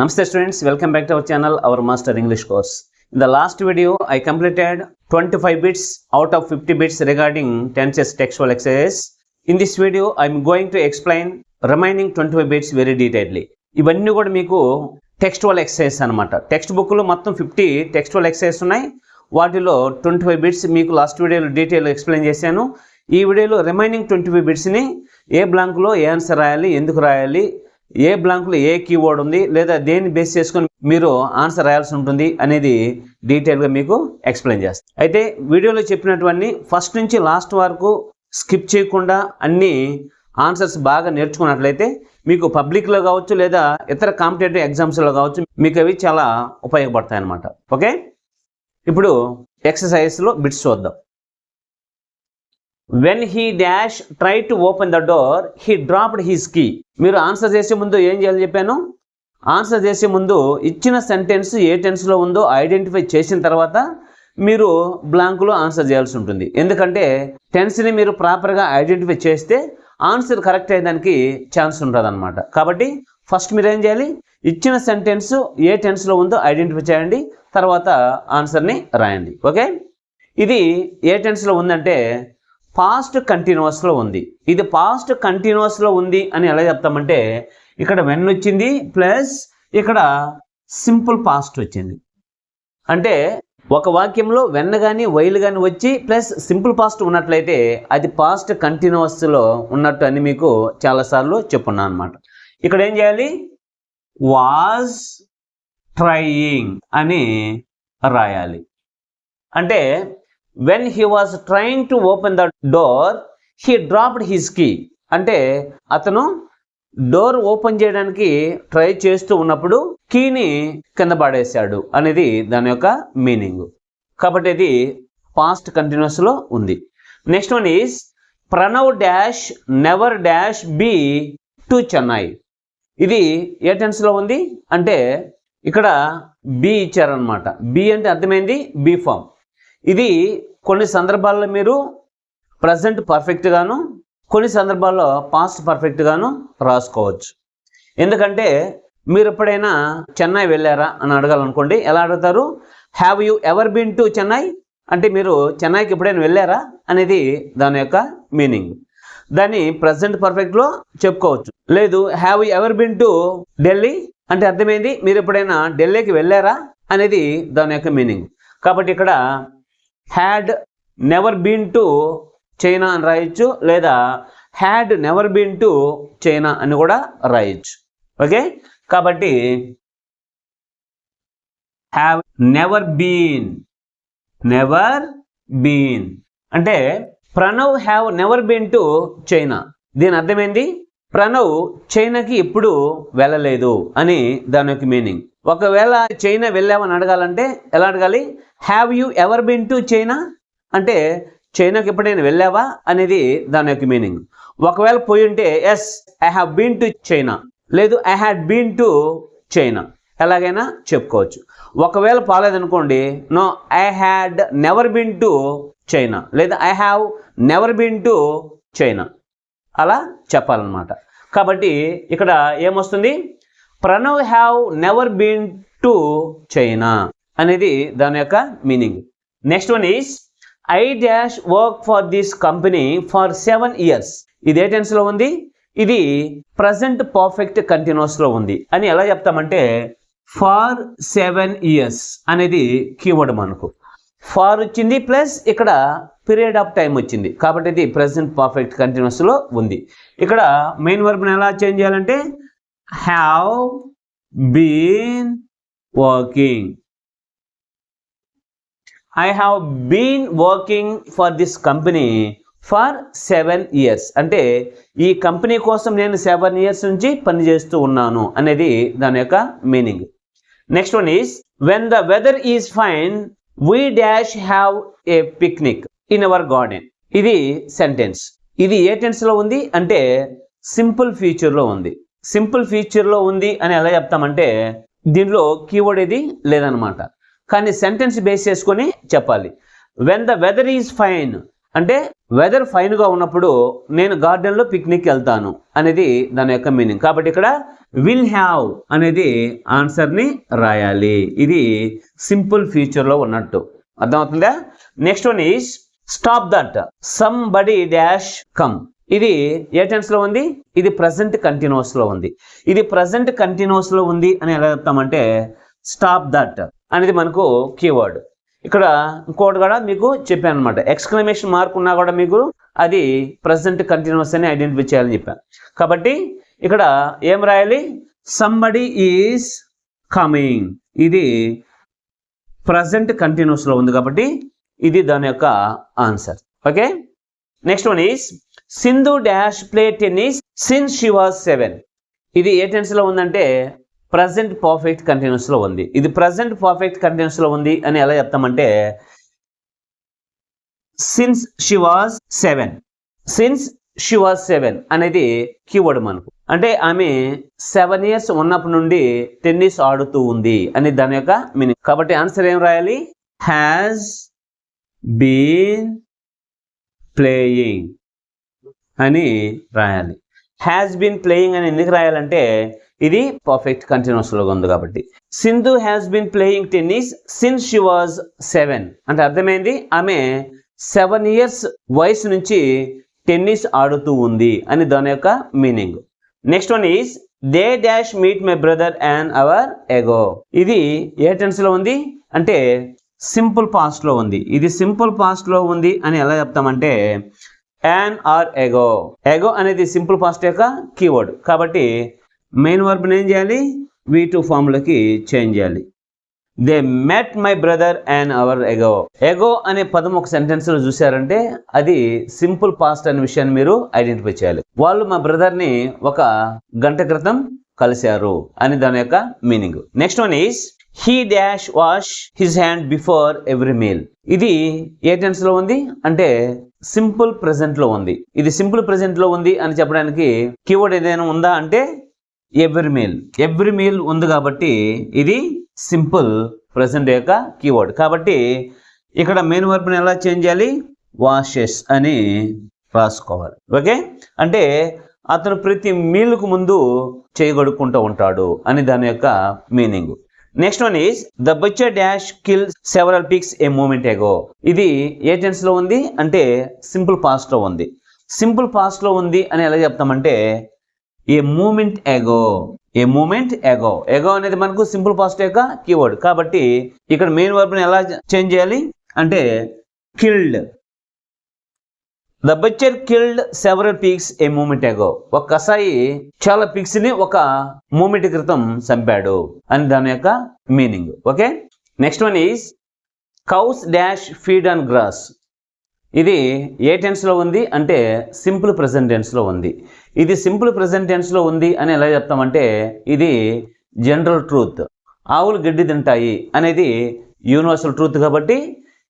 Namaste students, welcome back to our channel, our master English course. In the last video, I completed 25 bits out of 50 bits regarding tenses textual exercise. In this video, I am going to explain remaining 25 bits very detailedly. ఇవన్నీ కూడా మీకు textual exercise అన్నమాట. Text book లో మొత్తం 50 textual exercise ఉన్నాయి. వాటిలో 25 bits మీకు last వీడియోలో డీటెయిల్ ఎక్స్ప్లెయిన్ చేశాను. ఈ వీడియోలో రిమైనింగ్ 25 బిట్స్ ని ఏ బ్లాంక్ లో ఏ ఆన్సర్ రాయాలి, ఎందుకు రాయాలి, ఏ బ్లాంక్లో ఏ కీవర్డ్ ఉంది లేదా దేన్ని బేస్ చేసుకొని మీరు ఆన్సర్ రాయాల్సి ఉంటుంది అనేది డీటెయిల్గా మీకు ఎక్స్ప్లెయిన్ చేస్తాను. అయితే వీడియోలో చెప్పినటువంటి ఫస్ట్ నుంచి లాస్ట్ వరకు స్కిప్ చేయకుండా అన్ని ఆన్సర్స్ బాగా నేర్చుకున్నట్లయితే మీకు పబ్లిక్లో కావచ్చు లేదా ఇతర కాంపిటేటివ్ ఎగ్జామ్స్లో కావచ్చు మీకు అవి చాలా ఉపయోగపడతాయి అన్నమాట. ఓకే, ఇప్పుడు ఎక్సర్సైజ్లో బిట్స్ చూద్దాం. When he dash tried to open the door, he dropped his key. మీరు ఆన్సర్ చేసే ముందు ఏం చేయాలి చెప్పాను. ఆన్సర్ చేసే ముందు ఇచ్చిన సెంటెన్స్ ఏ టెన్స్లో ఉందో ఐడెంటిఫై చేసిన తర్వాత మీరు బ్లాంక్లో ఆన్సర్ చేయాల్సి ఉంటుంది. ఎందుకంటే టెన్స్ని మీరు ప్రాపర్గా ఐడెంటిఫై చేస్తే ఆన్సర్ కరెక్ట్ అయ్యేదానికి ఛాన్స్ ఉంటుంది అనమాట. కాబట్టి ఫస్ట్ మీరు ఏం చేయాలి, ఇచ్చిన సెంటెన్స్ ఏ టెన్స్లో ఉందో ఐడెంటిఫై చేయండి, తర్వాత ఆన్సర్ని రాయండి. ఓకే, ఇది ఏ టెన్స్లో ఉందంటే పాస్ట్ కంటిన్యూస్లో ఉంది. ఇది పాస్ట్ కంటిన్యూస్లో ఉంది అని ఎలా చెప్తామంటే ఇక్కడ వెన్ వచ్చింది ప్లస్ ఇక్కడ సింపుల్ పాస్ట్ వచ్చింది. అంటే ఒక వాక్యంలో వెన్ కానీ వైల్ కానీ వచ్చి ప్లస్ సింపుల్ పాస్ట్ ఉన్నట్లయితే అది పాస్ట్ కంటిన్యూస్లో ఉన్నట్టు అని మీకు చాలాసార్లు చెప్పున్నాను అనమాట. ఇక్కడ ఏం చేయాలి, వాజ్ ట్రయింగ్ అని రాయాలి. అంటే when he was trying to open the door, he dropped his key. అంటే అతను డోర్ ఓపెన్ చేయడానికి ట్రై చేస్తూ ఉన్నప్పుడు కీని కింద పడేశాడు అనేది దాని యొక్క మీనింగ్. కాబట్టి ఇది పాస్ట్ కంటిన్యూస్లో ఉంది. Next one is Pranav dash never dash be to Chennai. ఇది ఏ టెన్స్లో ఉంది అంటే ఇక్కడ బి ఇచ్చారనమాట. బి అంటే అర్థమైంది బి ఫామ్. ఇది కొన్ని సందర్భాల్లో మీరు ప్రజెంట్ పర్ఫెక్ట్ గాను కొన్ని సందర్భాల్లో పాస్ట్ పర్ఫెక్ట్ గాను రాసుకోవచ్చు. ఎందుకంటే మీరు ఎప్పుడైనా చెన్నై వెళ్ళారా అని అడగాలనుకోండి, ఎలా అడుగుతారు, have you ever been to Chennai అంటే మీరు చెన్నైకి ఎప్పుడైనా వెళ్ళారా అనేది దాని యొక్క మీనింగ్. దాన్ని ప్రజెంట్ పర్ఫెక్ట్లో చెప్పుకోవచ్చు. లేదు have you ever been to Delhi అంటే అర్థమైంది మీరు ఎప్పుడైనా ఢిల్లీకి వెళ్ళారా అనేది దాని యొక్క మీనింగ్. కాబట్టి ఇక్కడ had never been to China అని రాయొచ్చు, లేదా had never been to China అని కూడా రాయొచ్చు. ఓకే, కాబట్టి హ్యావ్ నెవర్ బీన్ అంటే Pranav have never been to China. దీని అర్థమైంది ప్రణవ్ చైనాకి ఎప్పుడు వెళ్ళలేదు అని దాని యొక్క మీనింగ్. ఒకవేళ చైనా వెళ్ళామని అడగాలంటే ఎలా అడగాలి, have you ever been to China అంటే చైనాకి ఎప్పుడైనా వెళ్ళావా అనేది దాని యొక్క మీనింగ్. ఒకవేళ పోయి ఉంటే yes I have been to China, లేదు I had been to China, ఎలాగైనా చెప్పుకోవచ్చు. ఒకవేళ పోలేదనుకోండి, no I had never been to China, లేదా I have never been to China, అలా చెప్పాలన్నమాట. కాబట్టి ఇక్కడ ఏమొస్తుంది, Pranav have never been to China అనేది దాని యొక్క meaning. Next one is I dash work for this company for 7 years. ఇది ఏ టెన్స్లో ఉంది, ఇది ప్రజెంట్ పర్ఫెక్ట్ కంటిన్యూస్లో ఉంది అని ఎలా చెప్తామంటే ఫర్ 7 years అనేది కీవర్డ్. మనకు ఫార్ వచ్చింది ప్లస్ ఇక్కడ పీరియడ్ ఆఫ్ టైం వచ్చింది, కాబట్టి ఇది ప్రజెంట్ పర్ఫెక్ట్ కంటిన్యూస్లో ఉంది. ఇక్కడ మెయిన్ వర్బ్ని ఎలా చేంజ్ చేయాలంటే have been working. I have been working for this company for 7 years. అంటే ఈ కంపెనీ కోసం నేను 7 years నుంచి పనిచేస్తూ ఉన్నాను అనేది దాని యొక్క meaning. Next one is when the weather is fine we dash have a picnic in our garden. ఇది సెంటెన్స్. ఇది ఏ టెన్స్లో ఉంది అంటే సింపుల్ ఫ్యూచర్లో ఉంది. సింపుల్ ఫ్యూచర్లో ఉంది అని ఎలా చెప్తామంటే దీనిలో కీవర్డ్ ఇది లేదనమాట, కానీ సెంటెన్స్ బేస్ చేసుకొని చెప్పాలి. When the weather is fine అంటే వెదర్ ఫైన్గా ఉన్నప్పుడు నేను గార్డెన్లో పిక్నిక్ వెళ్తాను అనేది దాని యొక్క మీనింగ్. కాబట్టి ఇక్కడ విల్ హ్యావ్ అనేది ఆన్సర్ని రాయాలి. ఇది సింపుల్ ఫ్యూచర్లో ఉన్నట్టు అర్థమవుతుందా? Next one is stop that somebody dash come. ఇది ఏ టెన్స్లో ఉంది? ఇది ప్రజెంట్ కంటిన్యూస్లో ఉంది. ఇది ప్రజెంట్ కంటిన్యూస్లో ఉంది అని ఎలా చెప్తామంటే స్టాప్ దట్ అనేది మనకు కీవర్డ్. ఇక్కడ ఇంకోటి కూడా మీకు చెప్పాను అనమాట, ఎక్స్క్లమేషన్ మార్క్ ఉన్నా కూడా మీకు అది ప్రజెంట్ కంటిన్యూస్ అని ఐడెంటిఫై చేయాలని చెప్పాను. కాబట్టి ఇక్కడ ఏం రాయాలి? Somebody is coming. ఇది ప్రజెంట్ కంటిన్యూస్లో ఉంది కాబట్టి ఇది దాని యొక్క answer. Okay, next one is Sindhu dash play tennis since she was 7. ఇది ఏ టెన్స్లో ఉందంటే ప్రజెంట్ పర్ఫెక్ట్ కంటిన్యూస్లో ఉంది. ఇది ప్రజెంట్ పర్ఫెక్ట్ కంటిన్యూస్లో ఉంది అని ఎలా చెప్తామంటే since she was 7. Since she was 7 అనేది కీవర్డ్ మనకు. అంటే ఆమె 7 years ఉన్నప్పటి నుండి టెన్నిస్ ఆడుతూ ఉంది అని దాని యొక్క మీనింగ్. కాబట్టి ఆన్సర్ ఏం రాయాలి? హ్యాస్ బీన్ ప్లేయింగ్ అని రాయాలి. హ్యాస్ బీన్ ప్లేయింగ్ అని ఎందుకు రాయాలంటే ఇది పర్ఫెక్ట్ కంటిన్యూస్లో ఉంది కాబట్టి. Sindhu has been playing tennis since she was 7 అంటే అర్థమైంది ఆమె 7 years వయసు నుంచి టెన్నిస్ ఆడుతూ ఉంది అని దాని యొక్క meaning. Next one is they dash meet my brother and hour ago. ఇది ఏ టెన్స్లో ఉంది అంటే సింపుల్ పాస్ట్లో ఉంది. ఇది సింపుల్ పాస్ట్లో ఉంది అని ఎలా చెప్తామంటే యాన్ ఆర్ ఎగో. ఎగో అనేది సింపుల్ పాస్ట్ యొక్క కీవర్డ్ కాబట్టి మెయిన్ వర్బ్ని ఏం చేయాలి? V2 ఫామ్లోకి చేంజ్ చేయాలి. They met my brother and hour ago. Ago అనే పదం ఒక సెంటెన్స్లో చూసారంటే అది సింపుల్ పాస్ట్ అనే విషయాన్ని మీరు ఐడెంటిఫై చేయాలి. వాళ్ళు మా బ్రదర్ని 1 గంట క్రితం కలిశారు అని దాని యొక్క meaning. Next one is he dash wash his hand before every meal. ఇది ఏ టెన్స్లో ఉంది అంటే సింపుల్ ప్రెజెంట్లో ఉంది. ఇది సింపుల్ ప్రెజెంట్లో ఉంది అని చెప్పడానికి కీవర్డ్ ఏదైనా ఉందా అంటే ఎవ్రీ మీల్. ఎవ్రీ మీల్ ఉంది కాబట్టి ఇది సింపుల్ ప్రెజెంట్ యొక్క కీవర్డ్. కాబట్టి ఇక్కడ మెయిన్ వర్బ్ని ఎలా చేంజ్ చేయాలి? వాషెస్ అని రాసుకోవాలి. ఓకే, అంటే అతను ప్రతి మీల్కు ముందు చేయగడుక్కుంటూ ఉంటాడు అని దాని యొక్క meaning. Next one is the butcher dash kill several pigs a moment ago. ఇది ఏ టెన్స్లో ఉంది అంటే సింపుల్ పాస్ట్లో ఉంది. సింపుల్ పాస్ట్లో ఉంది అని ఎలా చెప్తామంటే ఏ మూమెంట్ ఎగో. ఏ మూమెంట్ ఎగో. ఎగో అనేది మనకు సింపుల్ పాస్ట్ యొక్క కీవర్డ్ కాబట్టి ఇక్కడ మెయిన్ వర్బ్ని ఎలా చేంజ్ చేయాలి అంటే killed. The butcher killed several pigs a moment ago. ఒక కసాయి చాలా పిగ్స్ ని 1 మూమెంట్ క్రితం చంపాడు అని దాని యొక్క meaning. Okay, next one is cows dash feed on grass. ఇది ఏ టెన్స్లో ఉంది అంటే సింపుల్ ప్రెజెంట్ టెన్స్లో ఉంది. ఇది సింపుల్ ప్రెజెంట్ టెన్స్లో ఉంది అని ఎలా చెప్తామంటే ఇది జనరల్ ట్రూత్. ఆవులు గడ్డి తింటాయి అనేది యూనివర్సల్ ట్రూత్ కాబట్టి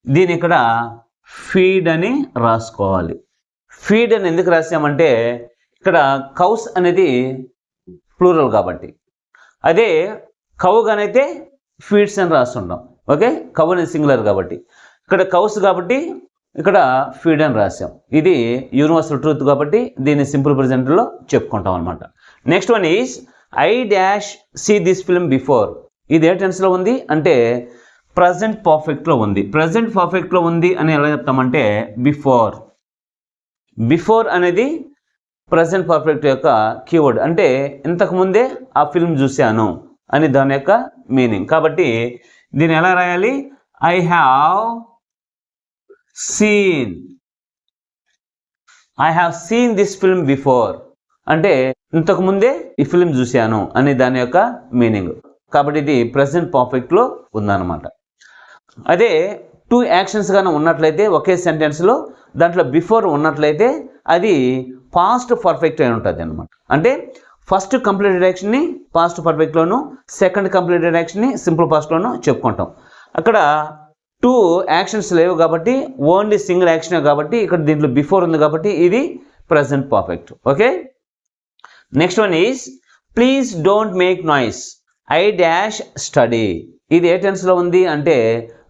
దీని ఇక్కడ ఫీడ్ అని రాసుకోవాలి. ఫీడ్ అని ఎందుకు రాసామంటే ఇక్కడ కౌస్ అనేది ప్లూరల్ కాబట్టి, అదే కవుగానైతే ఫీడ్స్ అని రాస్తుంటాం. ఓకే, కవు అనేది సింగులర్ కాబట్టి ఇక్కడ కౌస్ కాబట్టి ఇక్కడ ఫీడ్ అని రాసాం. ఇది యూనివర్సల్ ట్రూత్ కాబట్టి దీన్ని సింపుల్ ప్రెజెంట్లో చెప్పుకుంటాం అనమాట. Next one is I dash see this film before. ఇది ఏ టెన్స్లో ఉంది అంటే ప్రజెంట్ పర్ఫెక్ట్లో ఉంది. ప్రజెంట్ పర్ఫెక్ట్లో ఉంది అని ఎలా చెప్తామంటే బిఫోర్. బిఫోర్ అనేది ప్రజెంట్ పర్ఫెక్ట్ యొక్క కీవర్డ్. అంటే ఇంతకుముందే ఆ ఫిల్మ్ చూశాను అని దాని యొక్క మీనింగ్. కాబట్టి దీన్ని ఎలా రాయాలి? I have seen. I have seen this film before అంటే ఇంతకుముందే ఈ ఫిల్మ్ చూశాను అని దాని యొక్క మీనింగ్. కాబట్టి ఇది ప్రజెంట్ పర్ఫెక్ట్లో ఉందన్నమాట. అదే 2 యాక్షన్స్ కానీ ఉన్నట్లయితే ఒకే సెంటెన్స్లో దాంట్లో బిఫోర్ ఉన్నట్లయితే అది పాస్ట్ పర్ఫెక్ట్ అయి ఉంటుంది అనమాట. అంటే ఫస్ట్ కంప్లీటెడ్ యాక్షన్ని పాస్ట్ పర్ఫెక్ట్లోను, సెకండ్ కంప్లీటెడ్ యాక్షన్ని సింపుల్ పాస్ట్లోను చెప్పుకుంటాం. అక్కడ 2 యాక్షన్స్ లేవు కాబట్టి ఓన్లీ సింగిల్ యాక్షనే కాబట్టి ఇక్కడ దీంట్లో బిఫోర్ ఉంది కాబట్టి ఇది present perfect. Okay, next one is please don't make noise I dash study. ఇది ఏ టెన్స్లో ఉంది అంటే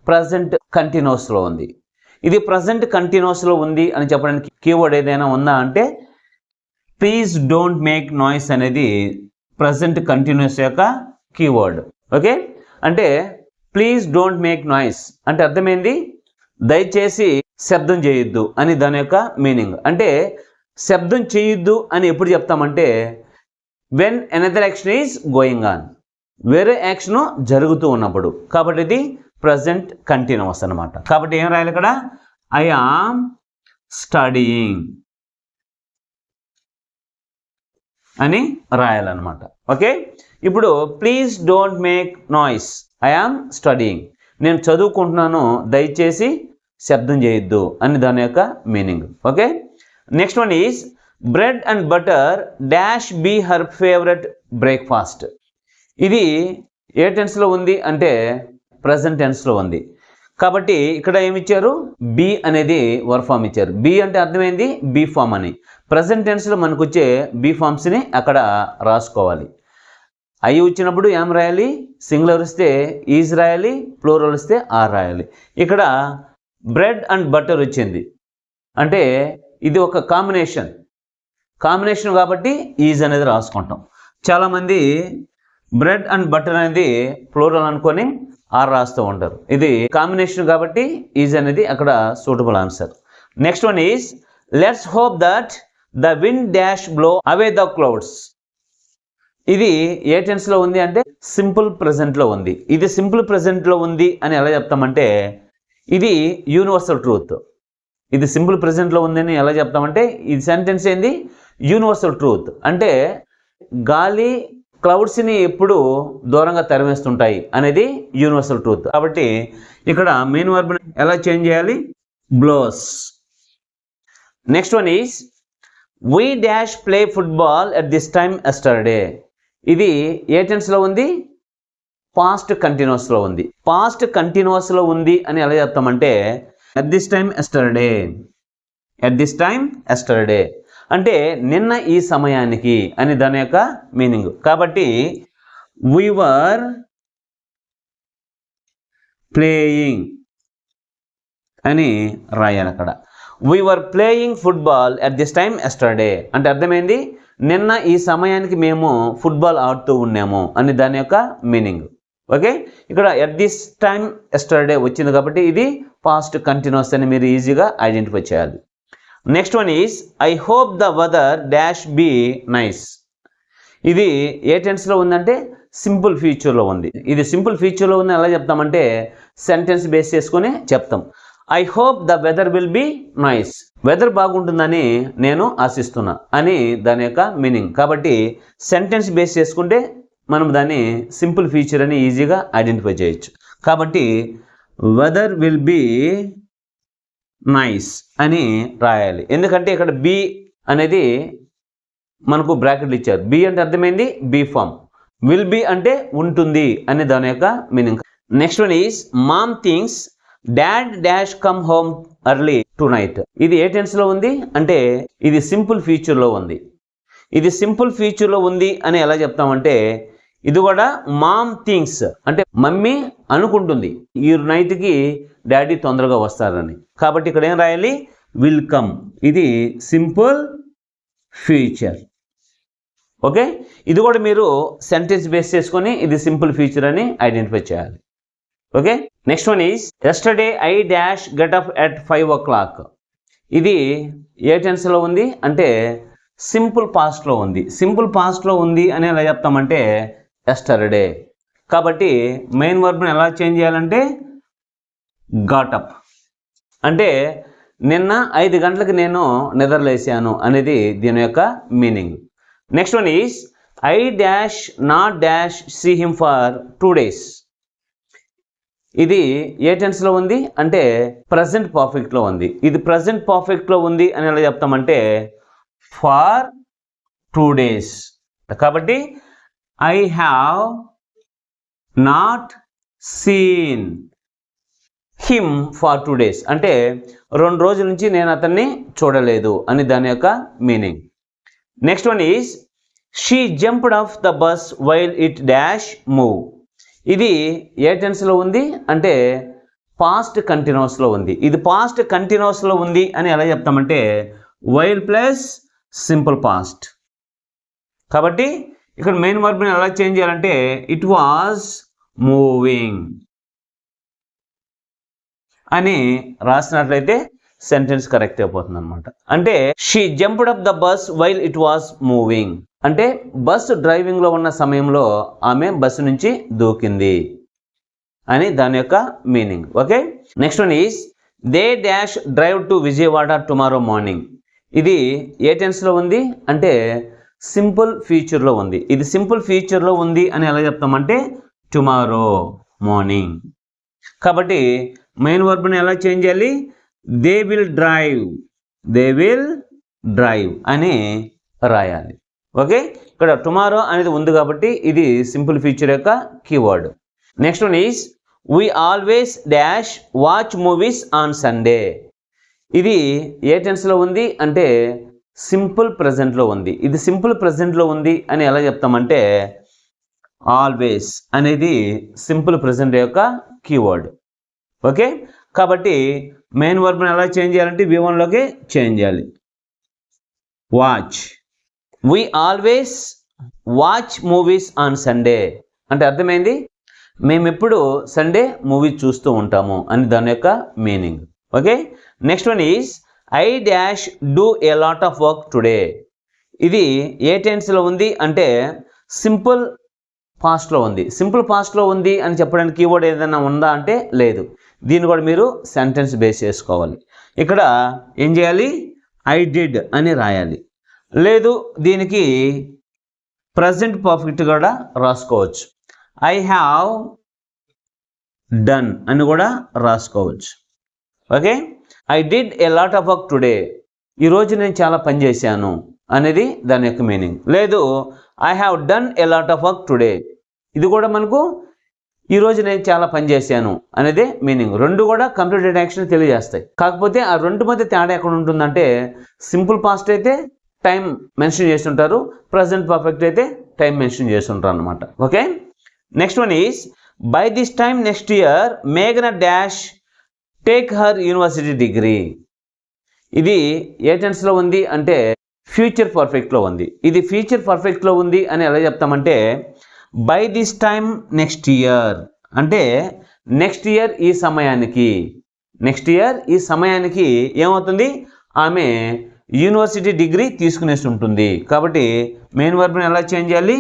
ప్రజెంట్ కంటిన్యూస్లో ఉంది. ఇది ప్రజెంట్ కంటిన్యూస్లో ఉంది అని చెప్పడానికి కీవర్డ్ ఏదైనా ఉందా అంటే ప్లీజ్ డోంట్ మేక్ నాయిస్ అనేది ప్రజెంట్ కంటిన్యూస్ యొక్క కీవర్డ్. ఓకే, అంటే ప్లీజ్ డోంట్ మేక్ నాయిస్ అంటే అర్థమైంది దయచేసి శబ్దం చేయొద్దు అని దాని యొక్క మీనింగ్. అంటే శబ్దం చేయొద్దు అని ఎప్పుడు చెప్తామంటే when another action is going on, వేరే యాక్షన్ జరుగుతూ ఉన్నప్పుడు. కాబట్టి ఇది ప్రజెంట్ కంటిన్యూస్ అనమాట. కాబట్టి ఏం రాయాలి ఇక్కడ ఐ ఆమ్ స్టడీయింగ్ అని రాయాలన్నమాట. ఓకే, ఇప్పుడు please don't make noise I am studying, నేను చదువుకుంటున్నాను దయచేసి శబ్దం చేయొద్దు అని దాని యొక్క meaning. Okay, next one is bread and butter dash be her favourite breakfast. ఇది ఏ టెన్స్లో ఉంది అంటే ప్రజెంట్ టెన్స్లో ఉంది. కాబట్టి ఇక్కడ ఏమి ఇచ్చారు బీ అనేది వర్బ్ ఫామ్ ఇచ్చారు. బీ అంటే అర్థమైంది బీ ఫామ్ అని. ప్రజెంట్ టెన్స్లో మనకు వచ్చే బీ ఫామ్స్ని అక్కడ రాసుకోవాలి. ఐ వచ్చినప్పుడు ఏం రాయాలి, సింగులర్ వస్తే ఈజ్ రాయాలి, ప్లూరల్ వస్తే ఆర్ రాయాలి. ఇక్కడ బ్రెడ్ అండ్ బటర్ వచ్చింది అంటే ఇది ఒక కాంబినేషన్ కాబట్టి ఈజ్ అనేది రాసుకుంటాం. చాలామంది బ్రెడ్ అండ్ బటర్ అనేది ప్లూరల్ అనుకొని ఆర్ రాస్తూ ఉంటారు. ఇది కాంబినేషన్ కాబట్టి ఈజ్ అనేది అక్కడ suitable answer. Next one is let's hope that the wind dash blow away the clouds. ఇది ఏ టెన్స్లో ఉంది అంటే సింపుల్ ప్రెజెంట్లో ఉంది. ఇది సింపుల్ ప్రెజెంట్లో ఉంది అని ఎలా చెప్తామంటే ఇది యూనివర్సల్ ట్రూత్. ఇది సింపుల్ ప్రెజెంట్లో ఉందని ఎలా చెప్తామంటే ఇది సెంటెన్స్ ఏంది యూనివర్సల్ ట్రూత్. అంటే గాలి క్లౌడ్స్ని ఎప్పుడు దూరంగా తరిమేస్తుంటాయి అనేది యూనివర్సల్ ట్రూత్. కాబట్టి ఇక్కడ మెయిన్ వర్బ్ ఎలా చేంజ్ చేయాలి blows. Next one is we dash play football at this time yesterday. ఇది ఏ టెన్స్లో ఉంది పాస్ట్ కంటిన్యూస్లో ఉంది. పాస్ట్ కంటిన్యూస్లో ఉంది అని ఎలా చెప్తామంటే ఎట్ దిస్ టైమ్ ఎస్టర్డే అంటే నిన్న ఈ సమయానికి అని దాని యొక్క మీనింగ్. కాబట్టి we were ప్లేయింగ్ అని రాయాలి అక్కడ. we were playing football at this time yesterday అంటే అర్థమైంది నిన్న ఈ సమయానికి మేము ఫుట్బాల్ ఆడుతూ ఉన్నాము అని దాని యొక్క మీనింగ్. ఓకే, ఇక్కడ ఎట్ దిస్ టైమ్ ఎస్టర్డే వచ్చింది కాబట్టి ఇది పాస్ట్ కంటిన్యూస్ అని మీరు ఈజీగా ఐడెంటిఫై చేయాలి. Next one is I hope the weather dash be nice. ఇది ఏ టెన్స్లో ఉందంటే సింపుల్ ఫ్యూచర్లో ఉంది. ఇది సింపుల్ ఫ్యూచర్లో ఉంది ఎలా చెప్తామంటే సెంటెన్స్ బేస్ చేసుకొని చెప్తాం. I hope the weather will be nice, weather బాగుంటుందని నేను ఆశిస్తున్నా అని దాని యొక్క మీనింగ్. కాబట్టి సెంటెన్స్ బేస్ చేసుకుంటే మనం దాన్ని సింపుల్ ఫ్యూచర్ అని ఈజీగా ఐడెంటిఫై చేయొచ్చు. కాబట్టి వెదర్ విల్ బీ నైస్ అని రాయాలి. ఎందుకంటే ఇక్కడ బీ అనేది మనకు బ్రాకెట్లు ఇచ్చారు. బీ అంటే అర్థమైంది బీ ఫామ్, విల్ బీ అంటే ఉంటుంది అని దాని యొక్క meaning. Next one is mom thinks dad dash come home early tonight. ఇది ఏ టెన్స్లో ఉంది అంటే ఇది సింపుల్ ఫ్యూచర్లో ఉంది. ఇది సింపుల్ ఫ్యూచర్లో ఉంది అని ఎలా చెప్తామంటే ఇది కూడా మామ్ థింగ్స్ అంటే మమ్మీ అనుకుంటుంది ఈ నైట్కి డాడీ తొందరగా వస్తారని. కాబట్టి ఇక్కడ ఏం రాయాలి విల్ కమ్, ఇది సింపుల్ ఫ్యూచర్. ఓకే, ఇది కూడా మీరు సెంటెన్స్ బేస్ చేసుకొని ఇది సింపుల్ ఫ్యూచర్ అని ఐడెంటిఫై చేయాలి. Okay, next one is yesterday I dash get up at 5 o'clock. ఇది ఏ టెన్స్లో ఉంది అంటే సింపుల్ పాస్ట్లో ఉంది. సింపుల్ పాస్ట్లో ఉంది అని ఎలా చెప్తామంటే ఎస్టర్డే. కాబట్టి మెయిన్ వర్బ్ని ఎలా చేంజ్ చేయాలంటే గాట్ అప్ అంటే నిన్న 5 గంటలకు నేను నిద్రలేసాను అనేది దీని యొక్క meaning. Next one is I dash not dash see him for 2 days. ఇది ఏ టెన్స్లో ఉంది అంటే ప్రజెంట్ పర్ఫెక్ట్లో ఉంది. ఇది ప్రజెంట్ పర్ఫెక్ట్లో ఉంది అని ఎలా చెప్తామంటే ఫార్ 2 days. కాబట్టి I have not seen him for 2 days అంటే 2 రోజుల నుంచి నేను అతన్ని చూడలేదు అని దాని యొక్క meaning. Next one is she jumped of the bus while it dash move. ఇది ఏ టెన్స్లో ఉంది అంటే పాస్ట్ కంటిన్యూస్లో ఉంది. ఇది పాస్ట్ కంటిన్యూస్లో ఉంది అని ఎలా చెప్తామంటే వైల్ ప్లస్ సింపుల్ పాస్ట్. కాబట్టి ఇక్కడ మెయిన్ వర్బ్ని ఎలా చేంజ్ చేయాలంటే ఇట్ వాజ్ మూవింగ్ అని రాసినట్లయితే సెంటెన్స్ కరెక్ట్ అయిపోతుంది అనమాట. అంటే she jumped up the bus while it was moving అంటే బస్సు డ్రైవింగ్లో ఉన్న సమయంలో ఆమె బస్సు నుంచి దూకింది అని దాని యొక్క meaning. Okay, next one is they dash drive to Vijayawada tomorrow morning. ఇది ఏ టెన్స్లో ఉంది అంటే సింపుల్ ఫ్యూచర్లో ఉంది. ఇది సింపుల్ ఫ్యూచర్లో ఉంది అని ఎలా చెప్తామంటే టుమారో మార్నింగ్. కాబట్టి మెయిన్ వర్బ్ని ఎలా చేంజ్ చేయాలి? దే విల్ డ్రైవ్ అని రాయాలి. ఓకే, ఇక్కడ టుమారో అనేది ఉంది కాబట్టి ఇది సింపుల్ ఫ్యూచర్ యొక్క keyword. Next one is we always dash watch movies on Sunday. ఇది ఏ టెన్స్లో ఉంది అంటే సింపుల్ ప్రెజెంట్లో ఉంది. ఇది సింపుల్ ప్రెజెంట్లో ఉంది అని ఎలా చెప్తామంటే ఆల్వేస్ అనేది సింపుల్ ప్రెజెంట్ యొక్క కీవర్డ్. ఓకే, కాబట్టి మెయిన్ వర్బ్ని ఎలా చేంజ్ చేయాలంటే V1లోకి చేంజ్ చేయాలి. Watch, we always watch movies on Sunday అంటే అర్థమైంది మేము ఎప్పుడు సండే మూవీ చూస్తూ ఉంటాము అని దాని యొక్క meaning. Okay, next one is I dash do a lot of work today. ఇది ఏ టెన్స్లో ఉంది అంటే సింపుల్ పాస్ట్లో ఉంది. సింపుల్ పాస్ట్లో ఉంది అని చెప్పడానికి కీవర్డ్ ఏదైనా ఉందా అంటే లేదు. దీన్ని కూడా మీరు సెంటెన్స్ బేస్ చేసుకోవాలి. ఇక్కడ ఏం చేయాలి? ఐ డిడ్ అని రాయాలి. లేదు దీనికి ప్రజెంట్ పర్ఫెక్ట్ కూడా రాసుకోవచ్చు. ఐ హ్యావ్ డన్ అని కూడా రాసుకోవచ్చు. Okay, I did a lot of work today. ఈరోజు నేను చాలా పని చేశాను అనేది దాని యొక్క మీనింగ్. లేదు I have done a lot of work today. ఇది కూడా మనకు ఈరోజు నేను చాలా పని చేశాను అనేది మీనింగ్. రెండు కూడా కంప్లీటెడ్ యాక్షన్ తెలియజేస్తాయి. కాకపోతే ఆ రెండు మధ్య తేడా ఎక్కడ ఉంటుందంటే సింపుల్ పాస్ట్ అయితే టైం మెన్షన్ చేస్తుంటారు, ప్రజెంట్ పర్ఫెక్ట్ అయితే టైం మెన్షన్ చేస్తుంటారు అనమాట. Okay, next one is by this time next year మేఘన dash take her university degree. ఇది ఏ టెన్స్లో ఉంది అంటే ఫ్యూచర్ పర్ఫెక్ట్లో ఉంది. ఇది ఫ్యూచర్ పర్ఫెక్ట్లో ఉంది అని ఎలా చెప్తామంటే by this time next year అంటే నెక్స్ట్ ఇయర్ ఈ సమయానికి ఏమవుతుంది? ఆమె యూనివర్సిటీ డిగ్రీ తీసుకునేసి ఉంటుంది. కాబట్టి మెయిన్ వర్బ్ని ఎలా చేంజ్ చేయాలి?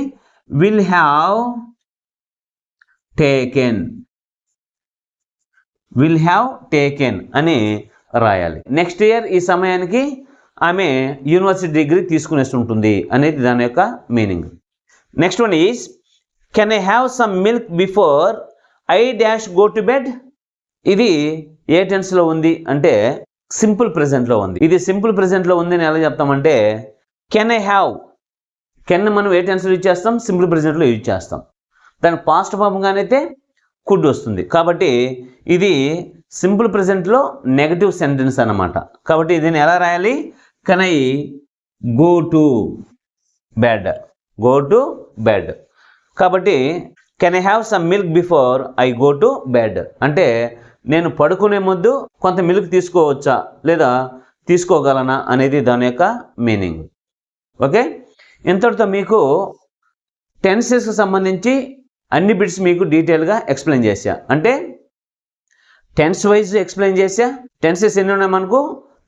విల్ హ్యావ్ టేకెన్ అని రాయాలి. నెక్స్ట్ ఇయర్ ఈ సమయానికి ఆమె యూనివర్సిటీ డిగ్రీ తీసుకునేసి ఉంటుంది అనేది దాని యొక్క meaning. Next one is can I have some milk before I dash go to bed. ఇది ఏ టెన్స్లో ఉంది అంటే సింపుల్ ప్రెజెంట్లో ఉంది. ఇది సింపుల్ ప్రెజెంట్లో ఉంది అని ఎలా చెప్తామంటే కెన్ ఐ హ్యావ్, కెన్ మనం ఏ టెన్స్లో యూజ్ చేస్తాం? సింపుల్ ప్రెజెంట్లో యూజ్ చేస్తాం. దాని పాస్ట్ ఫామ్గానైతే కుడ్ వస్తుంది. కాబట్టి ఇది సింపుల్ ప్రెజెంట్లో నెగటివ్ సెంటెన్స్ అన్నమాట. కాబట్టి దీన్ని ఎలా రాయాలి? Can I go to bed. కాబట్టి can I have some milk before I go to bed అంటే నేను పడుకునే ముందు కొంత మిల్క్ తీసుకోవచ్చా లేదా తీసుకోగలనా అనేది దాని యొక్క మీనింగ్. ఓకే, ఇంతటితో మీకు టెన్సెస్కి సంబంధించి అన్ని బిట్స్ మీకు డీటెయిల్గా ఎక్స్ప్లెయిన్ చేశా. అంటే టెన్స్ వైజ్ ఎక్స్ప్లెయిన్ చేశా. టెన్సెస్ ఎన్ని ఉన్నాయి? మనకు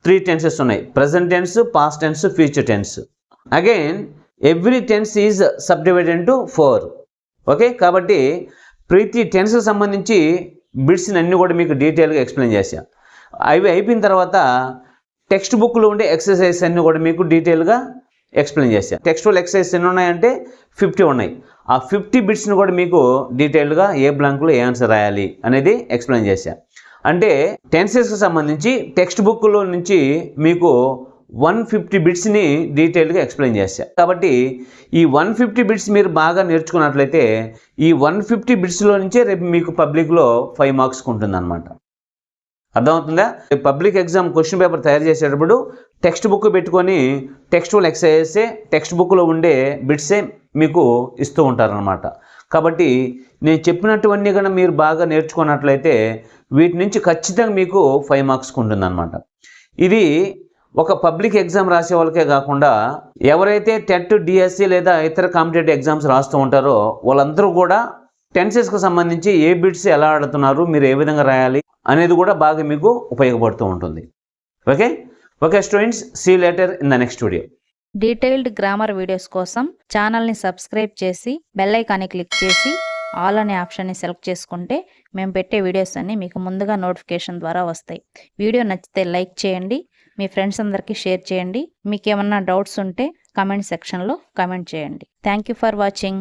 3 టెన్సెస్ ఉన్నాయి. Present tense, past tense, future tense. Again every tense is subdivided into 4. Okay, కాబట్టి ప్రతి టెన్స్కి సంబంధించి బిట్స్ని అన్నీ కూడా మీకు డీటెయిల్గా ఎక్స్ప్లెయిన్ చేశా. అవి అయిపోయిన తర్వాత టెక్స్ట్ బుక్లో ఉండే ఎక్సర్సైజ్ అన్నీ కూడా మీకు డీటెయిల్గా ఎక్స్ప్లెయిన్ చేశా. టెక్స్టువల్ ఎక్సర్సైజ్ ఎన్ని ఉన్నాయంటే 50 ఉన్నాయి. ఆ 50 బిట్స్ని కూడా మీకు డీటెయిల్గా ఏ బ్లాంక్లో ఏ ఆన్సర్ రాయాలి అనేది ఎక్స్ప్లెయిన్ చేశా. అంటే టెన్సెస్కి సంబంధించి టెక్స్ట్ బుక్లో నుంచి మీకు 150 బిట్స్ని డీటెయిల్గా ఎక్స్ప్లెయిన్ చేశా. కాబట్టి ఈ 150 బిట్స్ మీరు బాగా నేర్చుకున్నట్లయితే ఈ 150 బిట్స్లో నుంచే రేపు మీకు పబ్లిక్లో 5 మార్క్స్కి ఉంటుంది అనమాట. అర్థమవుతుందా? పబ్లిక్ ఎగ్జామ్ క్వశ్చన్ పేపర్ తయారు చేసేటప్పుడు టెక్స్ట్ బుక్ పెట్టుకొని టెక్స్టువల్ ఎక్సర్సైజెసే టెక్స్ట్ బుక్లో ఉండే బిట్సే మీకు ఇస్తూ ఉంటారనమాట. కాబట్టి నేను చెప్పినటువన్నీ కన్నా మీరు బాగా నేర్చుకున్నట్లయితే వీటి నుంచి ఖచ్చితంగా మీకు 5 మార్క్స్కి ఉంటుందన్నమాట. ఇది ఒక పబ్లిక్ ఎగ్జామ్ రాసే వాళ్ళకే కాకుండా ఎవరైతే టెట్, డిఎస్సి లేదా ఇతర కాంపిటేటివ్ ఎగ్జామ్స్ రాస్తూ ఉంటారో వాళ్ళందరూ కూడా టెన్సెస్కి సంబంధించి ఏ బిట్స్ ఎలా ఆడుతున్నారు, మీరు ఏ విధంగా రాయాలి అనేది కూడా బాగా మీకు ఉపయోగపడుతూ ఉంటుంది. Okay students, see you later in the next video. Detailed grammar videos కోసం ఛానల్ని సబ్స్క్రైబ్ చేసి బెల్ ఐకాన్ని క్లిక్ చేసి ఆల్ అనే ఆప్షన్ని సెలెక్ట్ చేసుకుంటే మేము పెట్టే వీడియోస్ అన్నీ మీకు ముందుగా నోటిఫికేషన్ ద్వారా వస్తాయి. వీడియో నచ్చితే లైక్ చేయండి, మీ ఫ్రెండ్స్ అందరికీ షేర్ చేయండి. మీకు ఏమన్నా డౌట్స్ ఉంటే కామెంట్ సెక్షన్లో కామెంట్ చేయండి. Thank you for watching.